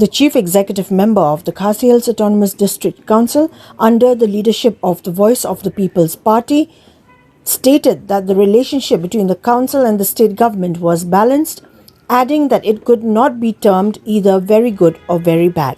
The chief executive member of the Khadc Hills Autonomous District Council, under the leadership of the Voice of the People's Party, stated that the relationship between the council and the state government was balanced, adding that it could not be termed either very good or very bad.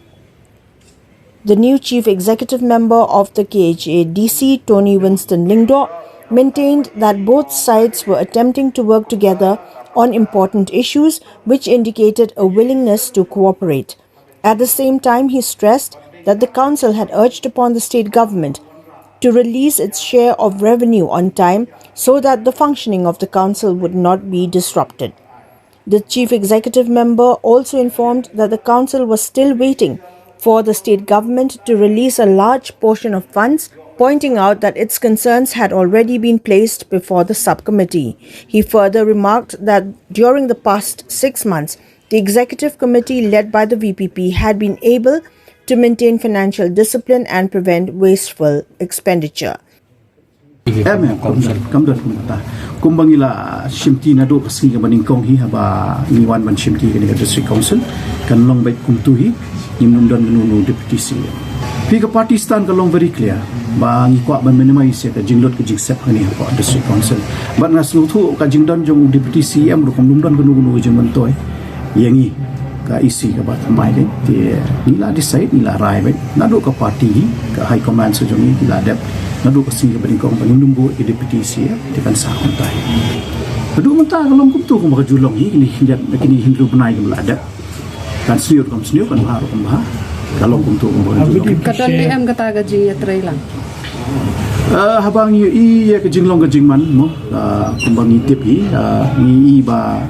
The new chief executive member of the Khadc, Tony Winston Lingdor, maintained that both sides were attempting to work together on important issues, which indicated a willingness to cooperate. At the same time, he stressed that the council had urged upon the state government to release its share of revenue on time so that the functioning of the council would not be disrupted. The chief executive member also informed that the council was still waiting for the state government to release a large portion of funds, pointing out that its concerns had already been placed before the subcommittee. He further remarked that during the past 6 months, the executive committee led by the VPP had been able to maintain financial discipline and prevent wasteful expenditure. Kumbangila shimti na do kasi ka maningkong hi haba niwan ban shimti ka district council kan long bait kumtuhi nimnundon gunu deputy CEO. Pika party stand ka long very clear ba ngikwa ban minimize ka jinglot ka jigsep ani haba district council ba naslu thu ka jingdon jong deputy CM ru kumdon gunu jeng mantoy yangi ka isi ka ba tambay ke ti nila decide nila rai ba nado ka party ka high command so jong nila dep nado kasi ka maningkong panumbo ka deputy CM ti kan sa kontay adu manta kalong kumtu ko makajulong hi kini hindu benai ka ada kan sniur kan haru kan bah kalong kumtu ko makajulong katon DM kata gaji ya try lang habang i ka jinglong ka jingman mo kumbang itip hi ni iba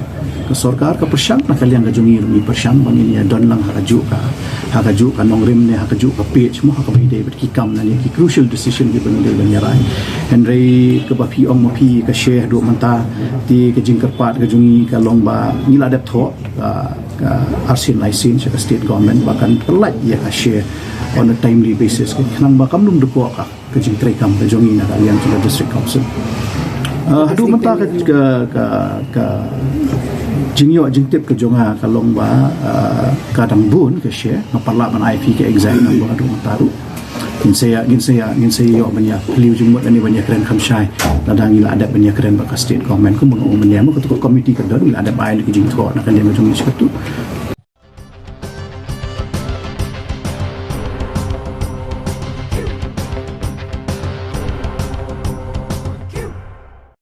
ke sarkar ke persyang nak kalian kajungi mi persyang bangin ya don lang hakaju ka nongrim ne hakaju ka page mo hakabai dei berkikam na ni crucial decision ki bangin dei banyarai henry ke ba pi ong mo pi ka share do manta ti ke jingkerpat kajungi ka longba ngila dep tho ka arsin license ka state government bahkan pelat ya ka share on a timely basis ke nang ba kam lum de ko ka kajing trekam kajungi na kalian ke district council hadu manta ka jingyo jingtip ke jonga kalong ba kadang bun ke share ngapala man IP ke exact nang ba adu taru gin saya yo banya liu jingmot ani banya keren khamshai ladang ila ada banya keren ba state government ko mun umnya mo ketua komiti ke don ila ada bail ke jingto nak kan dia macam ni sekatu